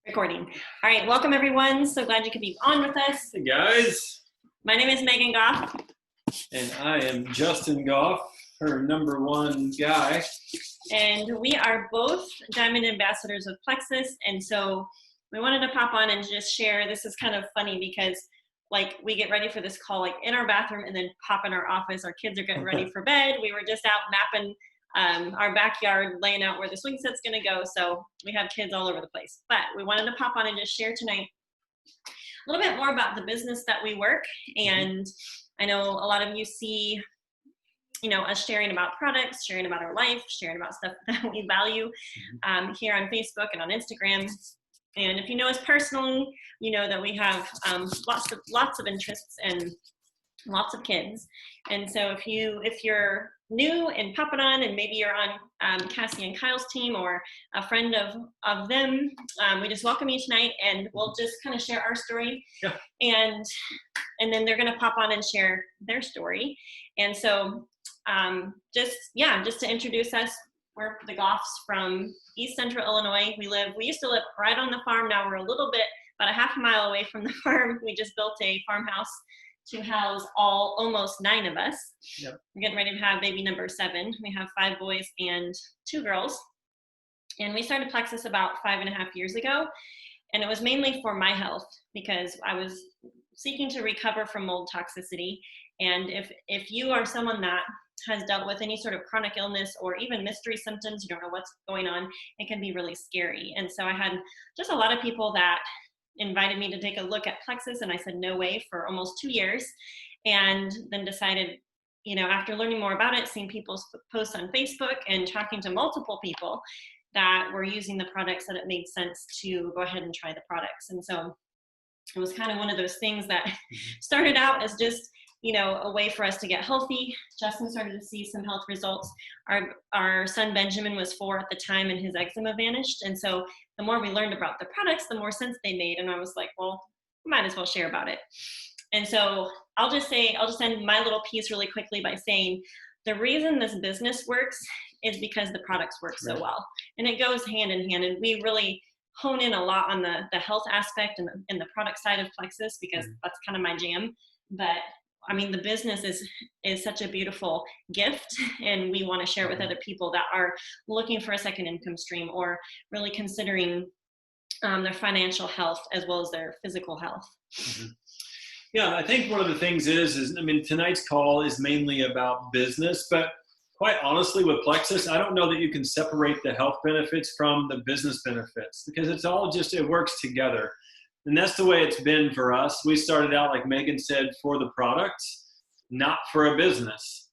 Recording. All right, welcome everyone. So glad you could be on with us. Hey guys. My name is Megan Goff. And I am Justin Goff, her number one guy. And we are both Diamond Ambassadors of Plexus. And so we wanted to pop on and just share. This is kind of funny because we get ready for this call in our bathroom and then pop in our office. Our kids are getting ready for bed. We were just out mapping our backyard, laying out where the swing set's going to go. So we have kids all over the place. But we wanted to pop on and just share tonight a little bit more about the business that we work. And I know a lot of you see, us sharing about products, sharing about our life, sharing about stuff that we value here on Facebook and on Instagram. And if you know us personally, you know that we have lots of interests and lots of kids. And so if you're new and popping on, and maybe you're on Cassie and Kyle's team or a friend of them, we just welcome you tonight, and we'll just kind of share our story. Yeah. And then they're going to pop on and share their story. And so just to introduce us, we're the Goffs from East Central Illinois. We used to live right on the farm. Now we're about a half a mile away from the farm. We just built a farmhouse to house almost 9 of us. Yep. We're getting ready to have baby number 7. We have 5 boys and 2 girls. And we started Plexus about 5.5 years ago. And it was mainly for my health because I was seeking to recover from mold toxicity. And if you are someone that has dealt with any sort of chronic illness or even mystery symptoms, you don't know what's going on, it can be really scary. And so I had just a lot of people that invited me to take a look at Plexus, and I said no way for almost 2 years, and then decided, after learning more about it, seeing people's posts on Facebook and talking to multiple people that were using the products, that it made sense to go ahead and try the products. And so it was kind of one of those things that started out as just a way for us to get healthy. Justin started to see some health results. Our son Benjamin was 4 at the time, and his eczema vanished. And so the more we learned about the products, the more sense they made. And I was like, well, we might as well share about it. And so I'll just end my little piece really quickly by saying the reason this business works is because the products work so well. And it goes hand in hand. And we really hone in a lot on the health aspect and the product side of Plexus because that's kind of my jam. But I mean, the business is such a beautiful gift, and we want to share it with other people that are looking for a second income stream or really considering their financial health as well as their physical health. Mm-hmm. Yeah, I think one of the things is tonight's call is mainly about business, but quite honestly with Plexus, I don't know that you can separate the health benefits from the business benefits because it works together. And that's the way it's been for us. We started out, like Megan said, for the products, not for a business.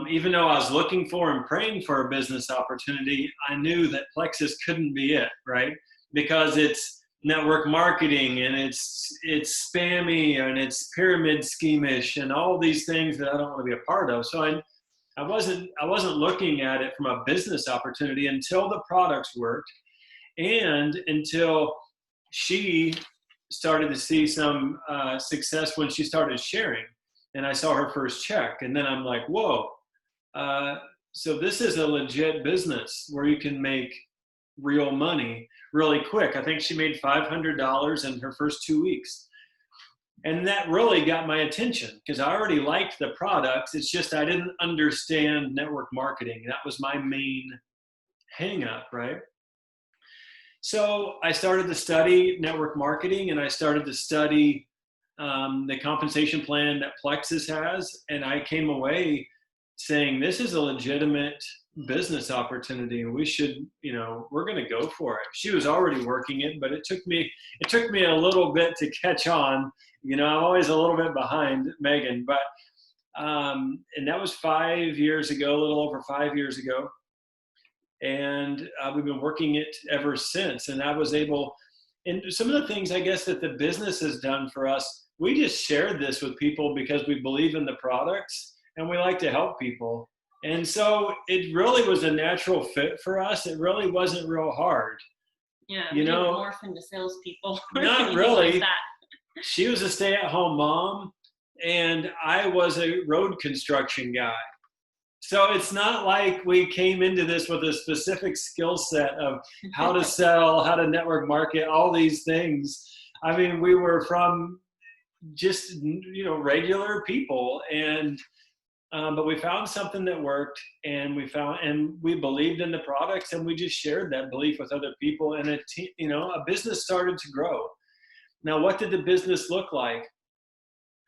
Even though I was looking for and praying for a business opportunity, I knew that Plexus couldn't be it, right? Because it's network marketing and it's spammy and it's pyramid scheme-ish and all these things that I don't want to be a part of. So I wasn't looking at it from a business opportunity until the products worked and until she started to see some success when she started sharing, and I saw her first check, and then I'm like, whoa, so this is a legit business where you can make real money really quick. I think she made $500 in her first 2 weeks, and that really got my attention because I already liked the products. It's just I didn't understand network marketing. That was my main hang up, right? So I started to study network marketing, and I started to study the compensation plan that Plexus has. And I came away saying, this is a legitimate business opportunity and we should, we're going to go for it. She was already working it, but it took me a little bit to catch on. I'm always a little bit behind Megan, but, and that was 5 years ago, a little over 5 years ago. And we've been working it ever since. And I was able, and some of the things I guess that the business has done for us, we just shared this with people because we believe in the products and we like to help people. And so it really was a natural fit for us. It really wasn't real hard. Yeah, we didn't morph into salespeople. Not really. Like she was a stay-at-home mom, and I was a road construction guy. So it's not like we came into this with a specific skill set of how to sell, how to network market, all these things. I mean, we were from just, regular people, and but we found something that worked, and we believed in the products, and we just shared that belief with other people, and a business started to grow. Now, what did the business look like?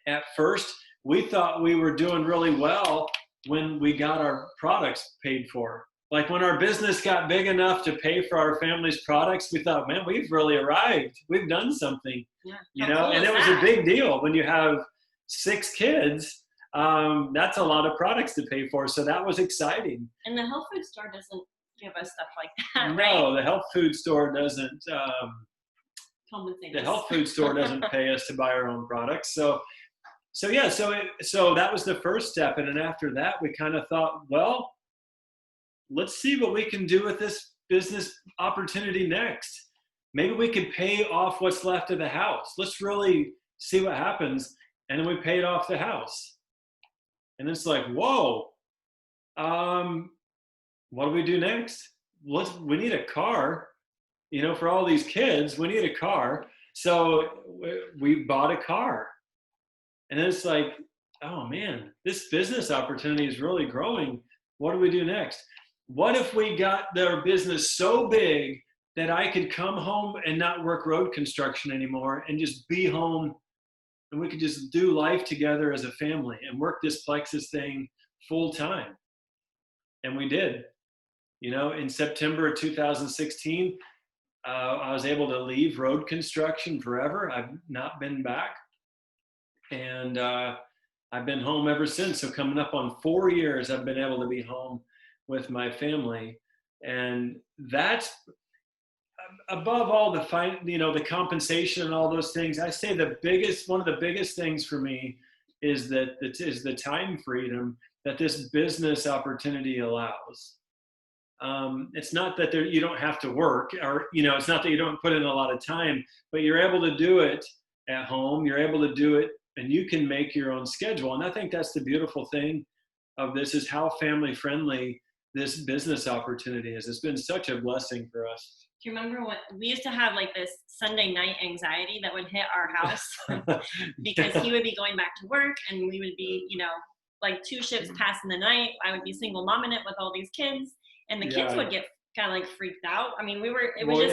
At first, we thought we were doing really well when we got our products paid for. Like when our business got big enough to pay for our family's products, we thought, man, we've really arrived. We've done something, Yeah. How cool and is it was that? a big deal when you have 6 kids. That's a lot of products to pay for. So that was exciting. And the health food store doesn't give us stuff like that, right? No, the health food store doesn't. Compensate The us. health food store doesn't pay us to buy our own products. So that was the first step. And then after that, we kind of thought, well, let's see what we can do with this business opportunity next. Maybe we could pay off what's left of the house. Let's really see what happens. And then we paid off the house. And it's like, whoa, what do we do next? We need a car, for all these kids, we need a car. So we bought a car. And then it's like, oh man, this business opportunity is really growing. What do we do next? What if we got their business so big that I could come home and not work road construction anymore and just be home, and we could just do life together as a family and work this Plexus thing full time? And we did. In September of 2016, I was able to leave road construction forever. I've not been back. And I've been home ever since. So coming up on 4 years, I've been able to be home with my family. And that's above all the compensation and all those things. I say one of the biggest things for me is the time freedom that this business opportunity allows. It's not that you don't have to work, or, it's not that you don't put in a lot of time, but you're able to do it at home. You're able to do it, and you can make your own schedule. And I think that's the beautiful thing of this, is how family friendly this business opportunity is. It's been such a blessing for us. Do you remember what we used to have, like this Sunday night anxiety that would hit our house because he would be going back to work, and we would be, like 2 shifts passing the night. I would be single momming it with all these kids, and the kids would get kind of like freaked out. I mean, it was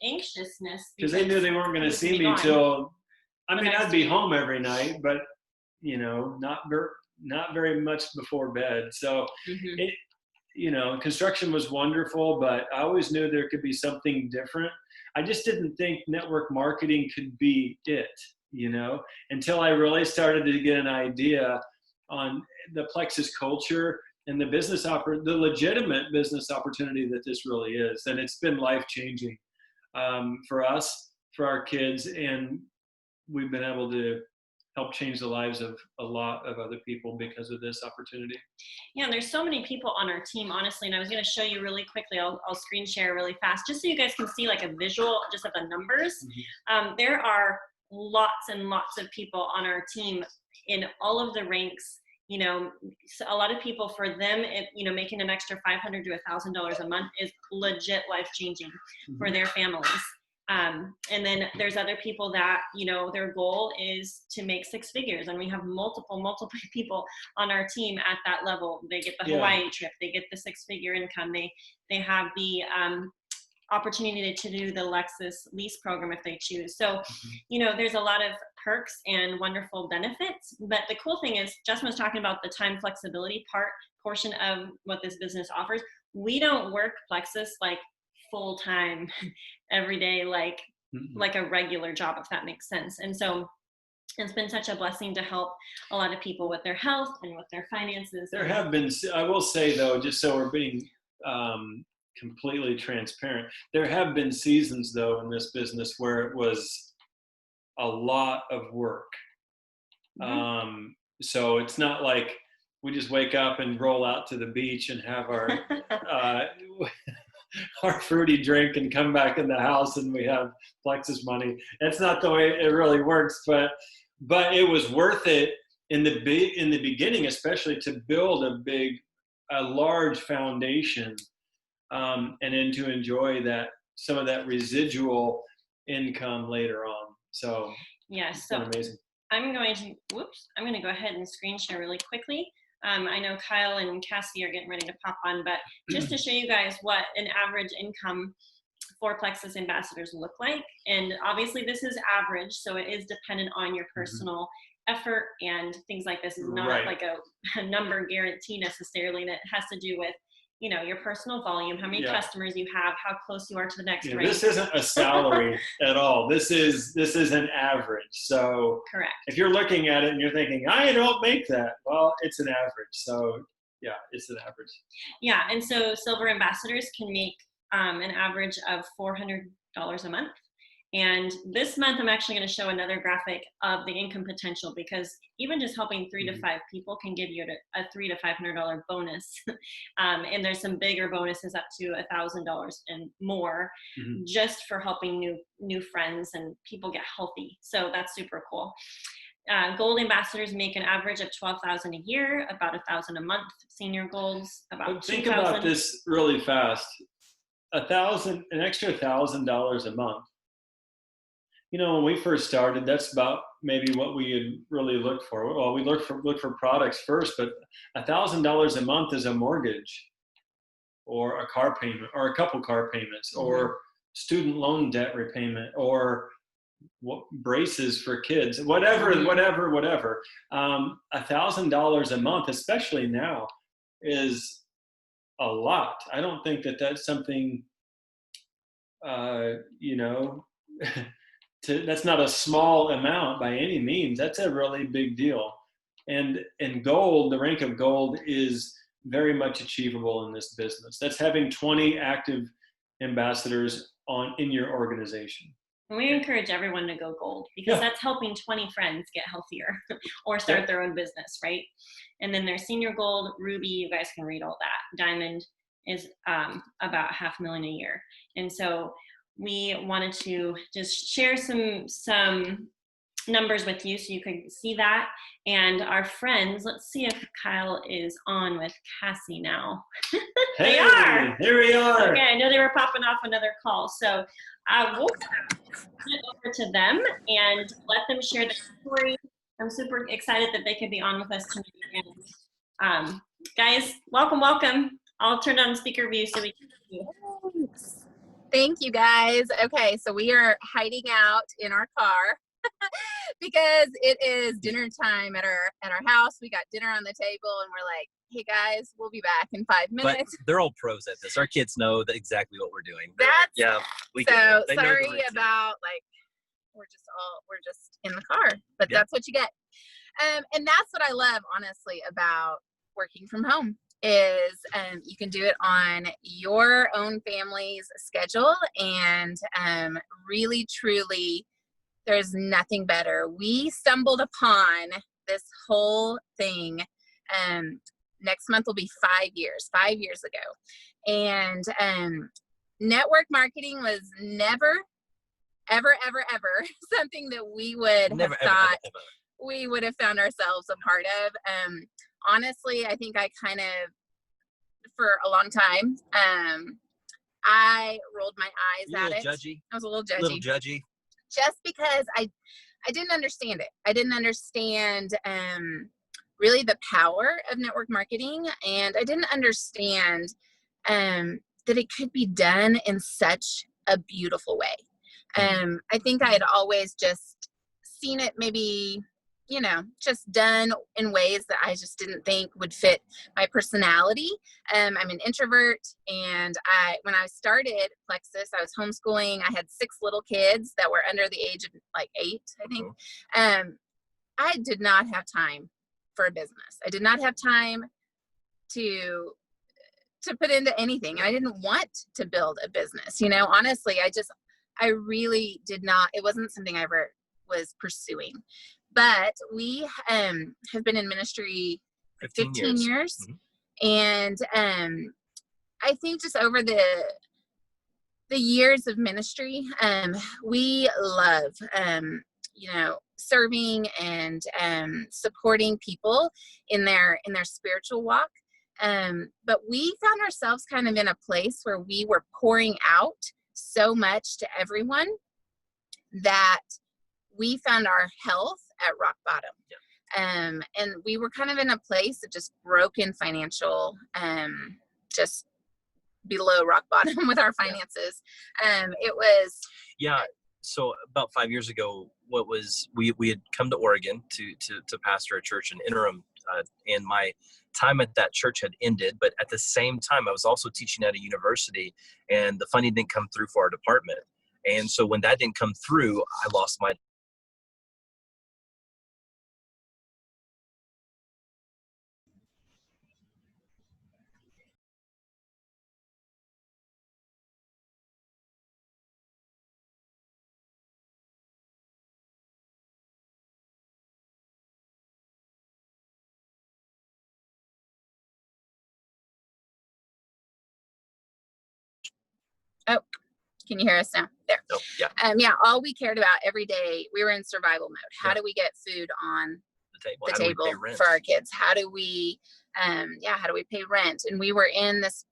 anxiousness because they knew they weren't going to see me till, I'd be home every night, but not very much before bed. So construction was wonderful, but I always knew there could be something different. I just didn't think network marketing could be it, until I really started to get an idea on the Plexus culture and the legitimate business opportunity that this really is. And it's been life-changing for us, for our kids, and we've been able to help change the lives of a lot of other people because of this opportunity. Yeah, there's so many people on our team, honestly, and I was going to show you really quickly. I'll screen share really fast, just so you guys can see like a visual just of the numbers. There are lots and lots of people on our team in all of the ranks. A lot of people, for them, making an extra $500 to $1,000 a month is legit life-changing for their families. And then there's other people that, their goal is to make 6 figures. And we have multiple people on our team at that level. They get the Hawaii trip, they get the 6-figure income. They have the opportunity to do the Lexus lease program if they choose. So, there's a lot of perks and wonderful benefits. But the cool thing is, Justin was talking about the time flexibility portion of what this business offers. We don't work Plexus like full time every day, like a regular job, if that makes sense. And so it's been such a blessing to help a lot of people with their health and with their finances. There have been, I will say though, just so we're being completely transparent, there have been seasons though in this business where it was a lot of work. So it's not like we just wake up and roll out to the beach and have our our fruity drink and come back in the house and we have Plexus money. That's not the way it really works, but it was worth it in the beginning, especially to build a big a large foundation, and then to enjoy some of that residual income later on. So Yes. it's been amazing. I'm going to go ahead and screen share really quickly. I know Kyle and Cassie are getting ready to pop on, but just to show you guys what an average income for Plexus ambassadors look like. And obviously this is average, so it is dependent on your personal effort and things like this. Is not like a number guarantee necessarily, and it has to do with, you know, your personal volume, how many customers you have, how close you are to the next rank. This isn't a salary at all. This is an average. So correct. If you're looking at it and you're thinking, I don't make that, well, it's an average. So yeah, it's an average. Yeah, and so silver ambassadors can make an average of $400 a month. And this month, I'm actually going to show another graphic of the income potential, because even just helping 3 to 5 people can give you a $300 to $500 bonus. And there's some bigger bonuses up to $1,000 and more, just for helping new friends and people get healthy. So that's super cool. Gold ambassadors make an average of $12,000 a year, about $1,000 a month. Senior golds about $2,000. Think about this really fast. An extra $1,000 a month. You know, when we first started, that's about maybe what we had really looked for. Well, we look for products first, but $1,000 a month is a mortgage, or a car payment, or a couple car payments, or student loan debt repayment, or braces for kids, whatever. $1,000 a month, especially now, is a lot. I don't think that's something, that's not a small amount by any means. That's a really big deal. And gold, the rank of gold, is very much achievable in this business. That's having 20 active ambassadors in your organization. We encourage everyone to go gold, because that's helping 20 friends get healthier or start their own business, right? And then there's senior gold, ruby, you guys can read all that. Diamond is about $500,000 a year. And so we wanted to just share some numbers with you so you could see that. And our friends, let's see if Kyle is on with Cassie now. They are. Here we are. Okay, I know they were popping off another call. So we'll turn it over to them and let them share their story. I'm super excited that they could be on with us tonight. And, guys, welcome. I'll turn on speaker view so we can see you. Thank you, guys. Okay, so we are hiding out in our car because it is dinner time at our house. We got dinner on the table, and we're like, hey guys, we'll be back in 5 minutes. But they're all pros at this. Our kids know exactly what we're doing. Sorry about, like, we're just in the car, but that's what you get. And that's what I love, honestly, about working from home, is you can do it on your own family's schedule, and really, truly, there's nothing better. We stumbled upon this whole thing. Next month will be 5 years ago. And network marketing was never, ever, ever, ever something that we would have thought we would have found ourselves a part of. Honestly, I think I kind of, for a long time, I rolled my eyes at it. I was a little judgy. Just because I didn't understand it. I didn't understand really the power of network marketing, and I didn't understand that it could be done in such a beautiful way. I think I had always just seen it maybe, just done in ways that I just didn't think would fit my personality. I'm an introvert, and when I started Plexus, I was homeschooling. I had 6 little kids that were under the age of like 8, I think. I did not have time for a business. I did not have time to put into anything. I didn't want to build a business. Honestly, I really did not. It wasn't something I ever was pursuing. But we have been in ministry 15 years. And I think just over the years of ministry, we love, serving and supporting people in their spiritual walk. But we found ourselves kind of in a place where we were pouring out so much to everyone that we found our health at rock bottom. And we were kind of in a place of just broken financial, just below rock bottom with our finances. It was. Yeah. So about 5 years ago, we had come to Oregon to pastor a church in interim, and my time at that church had ended. But at the same time, I was also teaching at a university, and the funding didn't come through for our department. And so when that didn't come through, I lost my. Oh, can you hear us now? There. Oh, yeah. Yeah. All we cared about every day, we were in survival mode. How do we get food on the table for our kids? How do we, how do we pay rent? And we were in this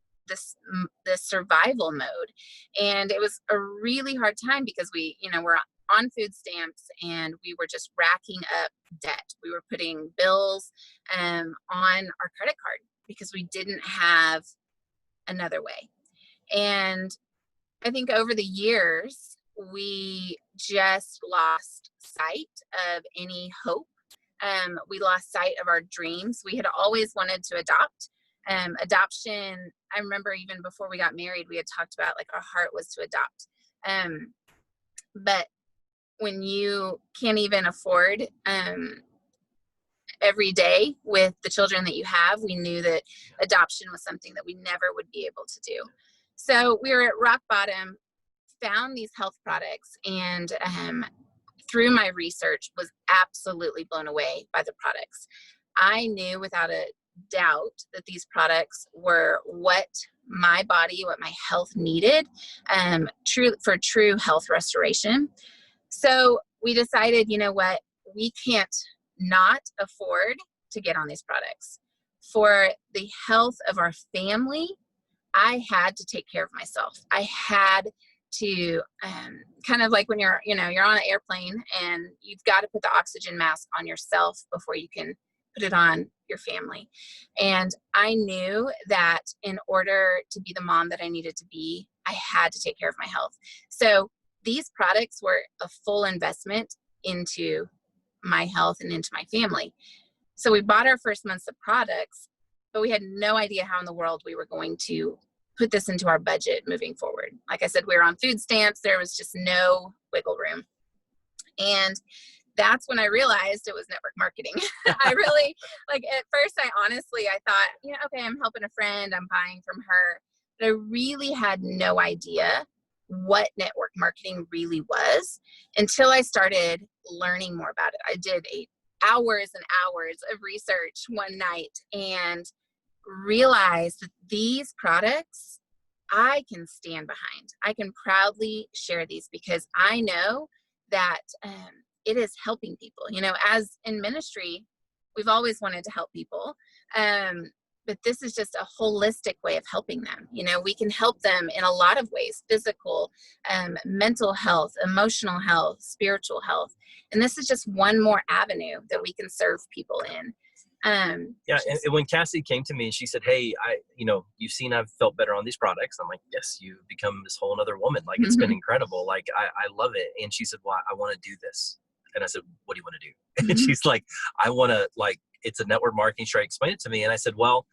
survival mode, and it was a really hard time because we, we're on food stamps, and we were just racking up debt. We were putting bills on our credit card because we didn't have another way. And I think over the years, we just lost sight of any hope. We lost sight of our dreams. We had always wanted to adopt. Adoption, I remember even before we got married, we had talked about like our heart was to adopt. But when you can't even afford every day with the children that you have, we knew that adoption was something that we never would be able to do. So we were at rock bottom, found these health products, and through my research was absolutely blown away by the products. I knew without a doubt that these products were what my body, what my health needed, for true health restoration. So we decided, you know what, we can't not afford to get on these products. For the health of our family, I had to take care of myself. I had to kind of like when you're on an airplane and you've got to put the oxygen mask on yourself before you can put it on your family. And I knew that in order to be the mom that I needed to be, I had to take care of my health. So these products were a full investment into my health and into my family. So we bought our first months of products, but we had no idea how in the world we were going to put this into our budget moving forward. Like I said, we were on food stamps. There was just no wiggle room. And that's when I realized it was network marketing. I really, like at first I thought, okay, I'm helping a friend, I'm buying from her. But I really had no idea what network marketing really was until I started learning more about it. I did hours and hours of research one night and realized that these products I can stand behind. I can proudly share these because I know that it is helping people. As in ministry, we've always wanted to help people. But this is just a holistic way of helping them. We can help them in a lot of ways: physical, mental health, emotional health, spiritual health. And this is just one more avenue that we can serve people in. And when Cassie came to me and she said, hey, you've seen I've felt better on these products. I'm like, yes, you've become this whole other woman. Like, it's been incredible. Like, I love it. And she said, well, I want to do this. And I said, what do you want to do? And she's like, I want to, like, it's a network marketing. Should I explain it to me? And I said, well,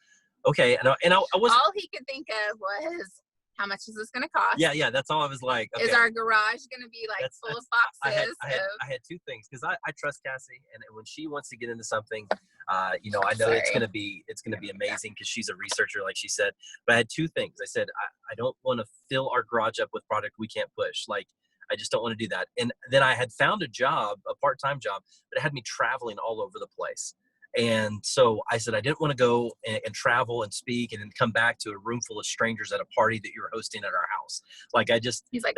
okay. And I was all he could think of was, how much is this going to cost? Yeah. That's all I was like. Okay. Is our garage going to be like full of boxes? I had two things because I trust Cassie, and when she wants to get into something, I know it's going to be amazing because she's a researcher, like she said. But I had two things. I said, I don't want to fill our garage up with product we can't push. Like, I just don't want to do that. And then I had found a part-time job, that had me traveling all over the place. And so I said, I didn't want to go and travel and speak and then come back to a room full of strangers at a party that you were hosting at our house. Like, he's like,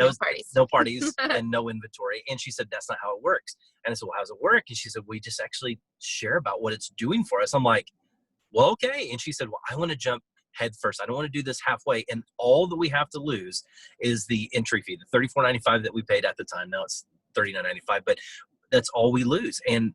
no parties and no inventory. And she said, that's not how it works. And I said, well, how does it work? And she said, we just actually share about what it's doing for us. I'm like, well, okay. And she said, well, I want to jump head first. I don't want to do this halfway. And all that we have to lose is the entry fee, the $34.95 that we paid at the time. Now it's $39.95, but that's all we lose. And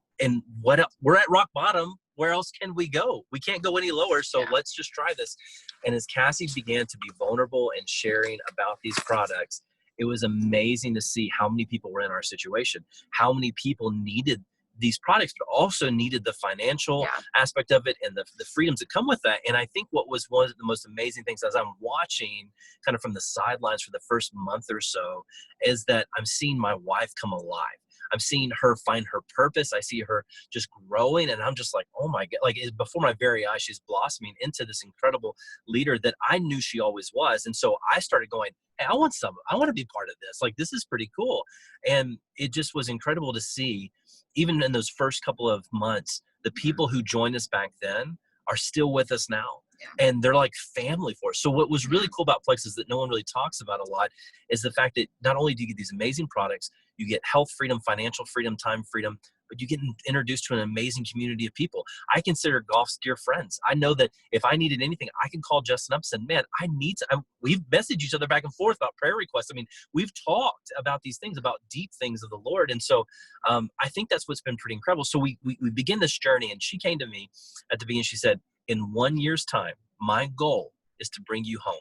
what we're at rock bottom. Where else can we go? We can't go any lower. So let's just try this. And as Cassie began to be vulnerable and sharing about these products, it was amazing to see how many people were in our situation, how many people needed these products, but also needed the financial aspect of it and the freedoms that come with that. And I think what was one of the most amazing things as I'm watching kind of from the sidelines for the first month or so is that I'm seeing my wife come alive. I'm seeing her find her purpose. I see her just growing, and I'm just like, oh my God, like before my very eyes, she's blossoming into this incredible leader that I knew she always was. And so I started going, hey, I want to be part of this. Like, this is pretty cool. And it just was incredible to see, even in those first couple of months, the people who joined us back then are still with us now. And they're like family for us. So what was really cool about Plexus that no one really talks about a lot is the fact that not only do you get these amazing products, you get health freedom, financial freedom, time freedom, but you get introduced to an amazing community of people. I consider golf's dear friends. I know that if I needed anything, I can call Justin up and say, man, I need to, we've messaged each other back and forth about prayer requests. I mean, we've talked about these things, about deep things of the Lord. And so I think that's what's been pretty incredible. So we begin this journey, and she came to me at the beginning. She said, in 1 year's time, my goal is to bring you home.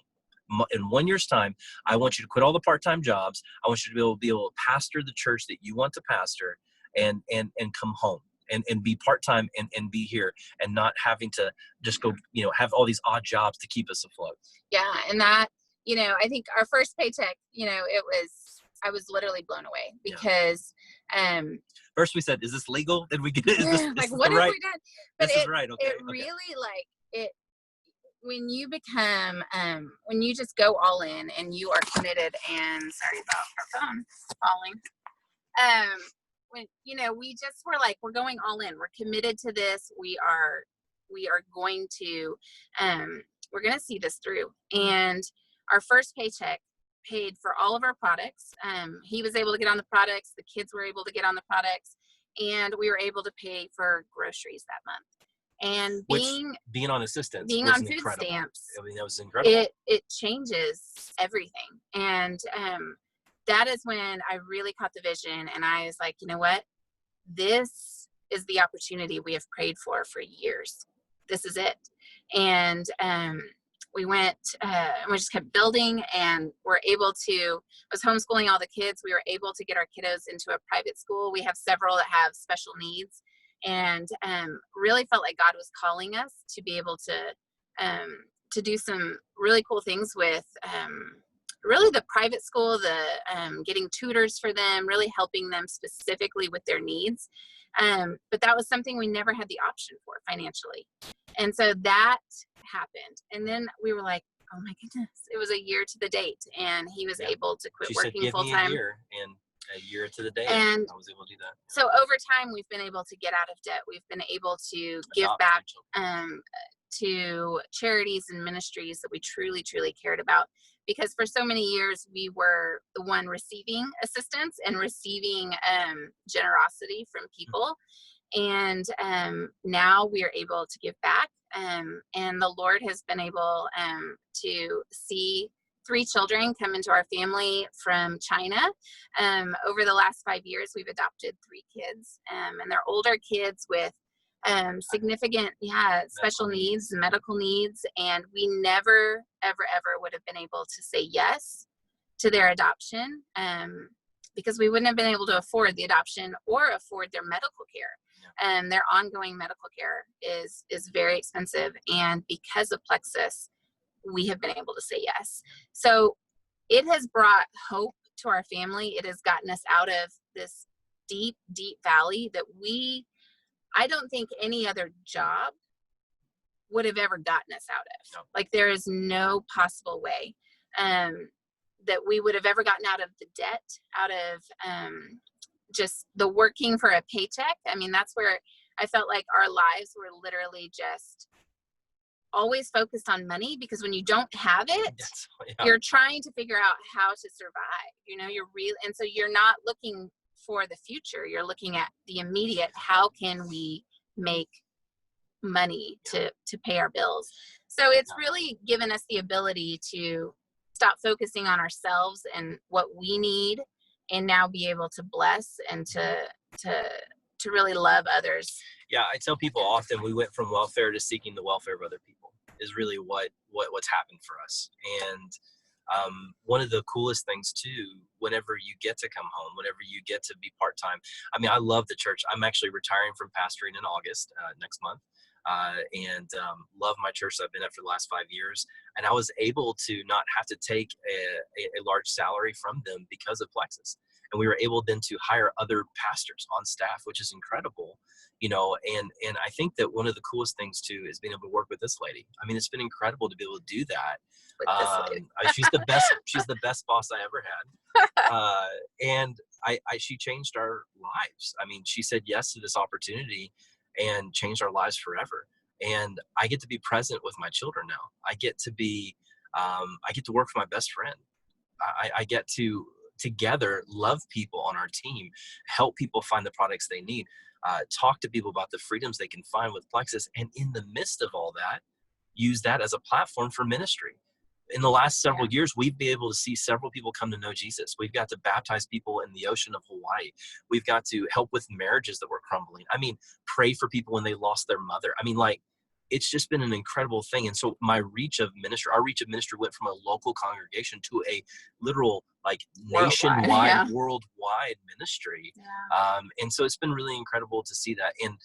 In 1 year's time, I want you to quit all the part-time jobs. I want you to be able to pastor the church that you want to pastor and come home and be part-time and be here and not having to just go, have all these odd jobs to keep us afloat. Yeah. And that, I think our first paycheck, I was literally blown away because, first we said, is this legal? Then we get it. Is this what have right? we done? But this is right. Okay. It really when you become, when you just go all in and you are committed, and sorry about our phone falling. When, we just were like, we're going all in, we're committed to this. We are going to, we're going to see this through. And our first paycheck paid for all of our products. He was able to get on the products. The kids were able to get on the products, and we were able to pay for groceries that month. And being on assistance, being on food stamps, I mean, that was incredible. It changes everything. And that is when I really caught the vision, and I was like, you know what? This is the opportunity we have prayed for years. This is it. And we went, and we just kept building, and we're able to, I was homeschooling all the kids. We were able to get our kiddos into a private school. We have several that have special needs, and really felt like God was calling us to be able to do some really cool things with really the private school, the getting tutors for them, really helping them specifically with their needs. But that was something we never had the option for financially. And so that happened. And then we were like, oh my goodness, it was a year to the date, and he was able to quit working full time. A year to the day, and I was able to do that. So over time, we've been able to get out of debt. We've been able to give back to charities and ministries that we truly, truly cared about. Because for so many years, we were the one receiving assistance and receiving generosity from people. And now we are able to give back. And the Lord has been able to see 3 children come into our family from China. Over the last 5 years, we've adopted 3 kids, and they're older kids with significant, special needs, medical needs. And we never, ever, ever would have been able to say yes to their adoption because we wouldn't have been able to afford the adoption or afford their medical care. Their ongoing medical care is very expensive. And because of Plexus, we have been able to say yes. So it has brought hope to our family. It has gotten us out of this deep, deep valley that I don't think any other job would have ever gotten us out of. No. Like, there is no possible way that we would have ever gotten out of the debt, out of just the working for a paycheck. I mean, that's where I felt like our lives were literally just always focused on money, because when you don't have it, you're trying to figure out how to survive. And so you're not looking for the future. You're looking at the immediate. How can we make money to pay our bills. So it's really given us the ability to stop focusing on ourselves and what we need, and now be able to bless and to really love others. Yeah, I tell people often we went from welfare to seeking the welfare of other people is really what's happened for us. And one of the coolest things too, whenever you get to come home, whenever you get to be part-time, I mean, I love the church. I'm actually retiring from pastoring in August next month. And love my church that I've been at for the last 5 years. And I was able to not have to take a large salary from them because of Plexus. And we were able then to hire other pastors on staff, which is incredible, and I think that one of the coolest things too is being able to work with this lady. I mean, it's been incredible to be able to do that. She's the best boss I ever had. And she changed our lives. I mean, she said yes to this opportunity and changed our lives forever. And I get to be present with my children now. I get to work with my best friend. I get to together love people on our team, help people find the products they need, talk to people about the freedoms they can find with Plexus. And in the midst of all that, use that as a platform for ministry. In the last several years, we've been able to see several people come to know Jesus. We've got to baptize people in the ocean of Hawaii. We've got to help with marriages that were crumbling. I mean, pray for people when they lost their mother. I mean, it's just been an incredible thing. And so our reach of ministry went from a local congregation to a literal nationwide, worldwide ministry. Yeah. And so it's been really incredible to see that. And,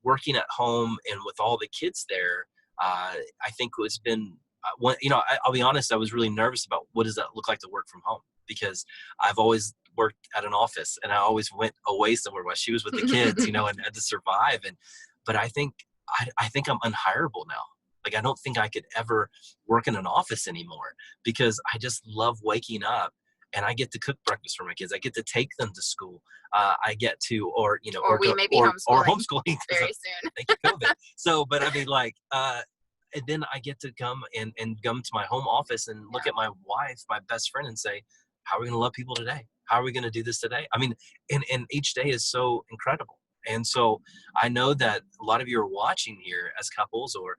working at home and with all the kids there, I think it's been, I'll be honest, I was really nervous about what does that look like to work from home, because I've always worked at an office and I always went away somewhere while she was with the kids, and had to survive. But I think I'm unhireable now. I don't think I could ever work in an office anymore, because I just love waking up and I get to cook breakfast for my kids. I get to take them to school. I get to, or we may be homeschooling very soon. Thank you, COVID. So, but I mean, and then I get to come and come to my home office and look at my wife, my best friend, and say, how are we going to love people today? How are we going to do this today? I mean, and each day is so incredible. And so I know that a lot of you are watching here as couples or,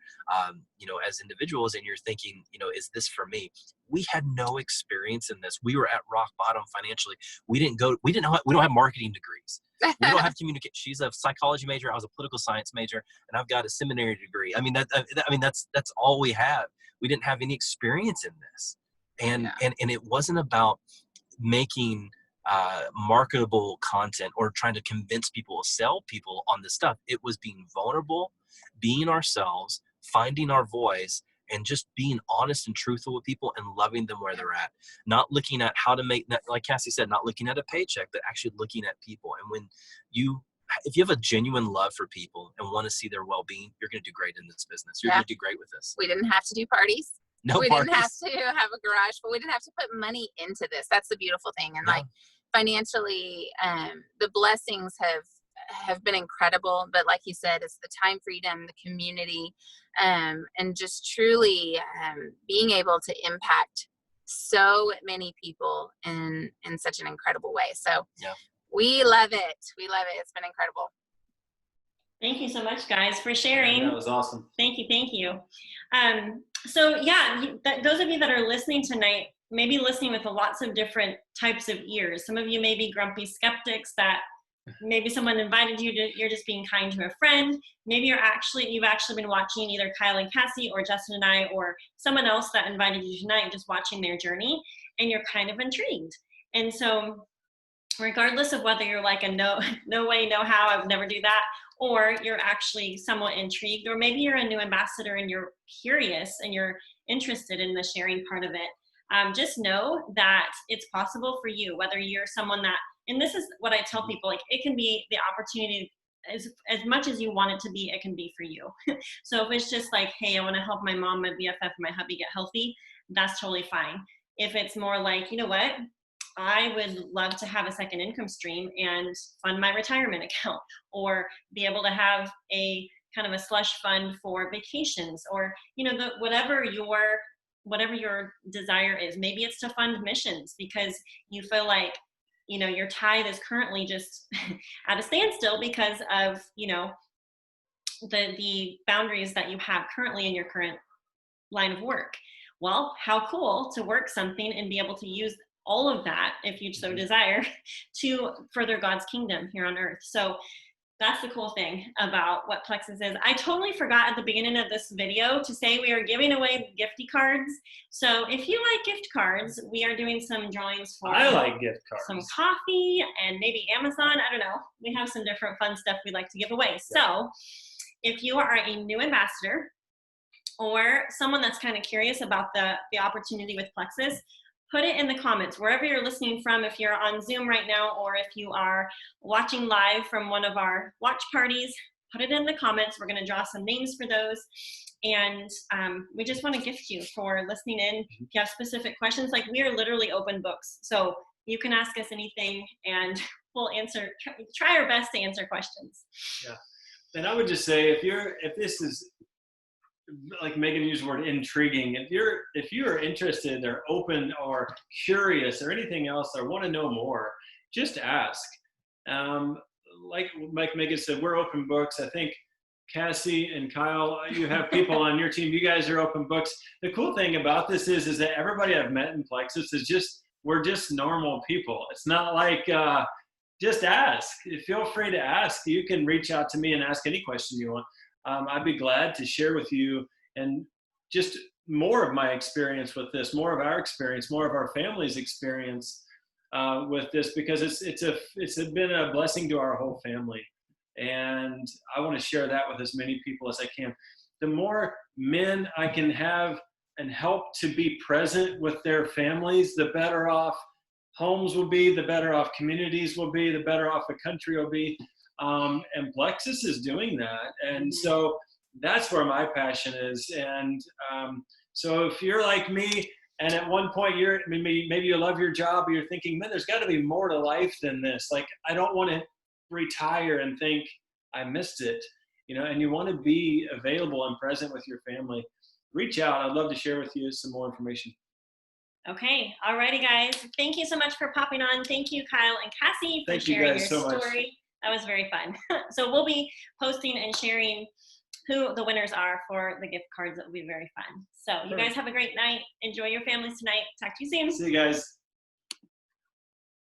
as individuals, and you're thinking, is this for me? We had no experience in this. We were at rock bottom financially. We don't have marketing degrees. We don't have communication. She's a psychology major. I was a political science major, and I've got a seminary degree. I mean, that's all we have. We didn't have any experience in this. And it wasn't about making marketable content or trying to convince people, sell people on this stuff. It was being vulnerable, being ourselves, finding our voice, and just being honest and truthful with people and loving them where they're at. Not looking at how to make, like Cassie said, not looking at a paycheck, but actually looking at people. And if you have a genuine love for people and want to see their well-being, you're going to do great in this business. You're going to do great with this. We didn't have to do parties. We didn't have to have a garage, but we didn't have to put money into this. That's the beautiful thing. And financially, the blessings have been incredible. But like you said, it's the time freedom, the community, and just truly being able to impact so many people in such an incredible way. So we love it. We love it. It's been incredible. Thank you so much, guys, for sharing. That was awesome. Thank you. Those of you that are listening tonight, maybe listening with lots of different types of ears. Some of you may be grumpy skeptics that maybe someone invited you to, you're just being kind to a friend. Maybe you've actually been watching either Kyle and Cassie or Justin and I or someone else that invited you tonight, just watching their journey, and you're kind of intrigued. And so regardless of whether you're like a no way, no how, I would never do that, or you're actually somewhat intrigued, or maybe you're a new ambassador and you're curious and you're interested in the sharing part of it, just know that it's possible for you, whether you're someone that, and this is what I tell people, it can be the opportunity as much as you want it to be, it can be for you. So if it's just like, hey, I want to help my mom, my BFF, and my hubby get healthy, that's totally fine. If it's more like, you know what, I would love to have a second income stream and fund my retirement account, or be able to have a kind of a slush fund for vacations, or, whatever your desire is. Maybe it's to fund missions because you feel like, your tithe is currently just at a standstill because of, the boundaries that you have currently in your current line of work. Well, how cool to work something and be able to use all of that, if you so desire, to further God's kingdom here on earth. So that's the cool thing about what Plexus is. I totally forgot at the beginning of this video to say we are giving away gifty cards. So if you like gift cards, we are doing some drawings for I like gift cards. Some coffee and maybe Amazon. I don't know. We have some different fun stuff we like to give away. So if you are a new ambassador or someone that's kind of curious about the opportunity with Plexus, put it in the comments wherever you're listening from. If you're on Zoom right now, or if you are watching live from one of our watch parties, put it in the comments. We're going to draw some names for those. And we just want to gift you for listening in. If you have specific questions, like, we are literally open books. So you can ask us anything and we'll answer, try our best to answer questions. Yeah. And I would just say, if this is, like Megan used the word intriguing, if you're interested or open or curious or anything else or want to know more, just ask. Like Megan said, we're open books. I think Cassie and Kyle, you have people on your team, you guys are open books. The cool thing about this is that everybody I've met in Plexus we're just normal people. It's not like, just ask. Feel free to ask. You can reach out to me and ask any question you want. I'd be glad to share with you and just more of my experience with this, more of our experience, more of our family's experience with this, because it's been a blessing to our whole family. And I want to share that with as many people as I can. The more men I can have and help to be present with their families, the better off homes will be, the better off communities will be, the better off the country will be. And Plexus is doing that. And so that's where my passion is. And so if you're like me, and at one point maybe you love your job, or you're thinking, man, there's got to be more to life than this. Like, I don't want to retire and think I missed it, and you want to be available and present with your family, reach out. I'd love to share with you some more information. Okay. Alrighty, guys. Thank you so much for popping on. Thank you, Kyle and Cassie, for sharing your story. That was very fun. So we'll be posting and sharing who the winners are for the gift cards. That will be very fun. So you guys have a great night. Enjoy your families tonight. Talk to you soon. See you guys.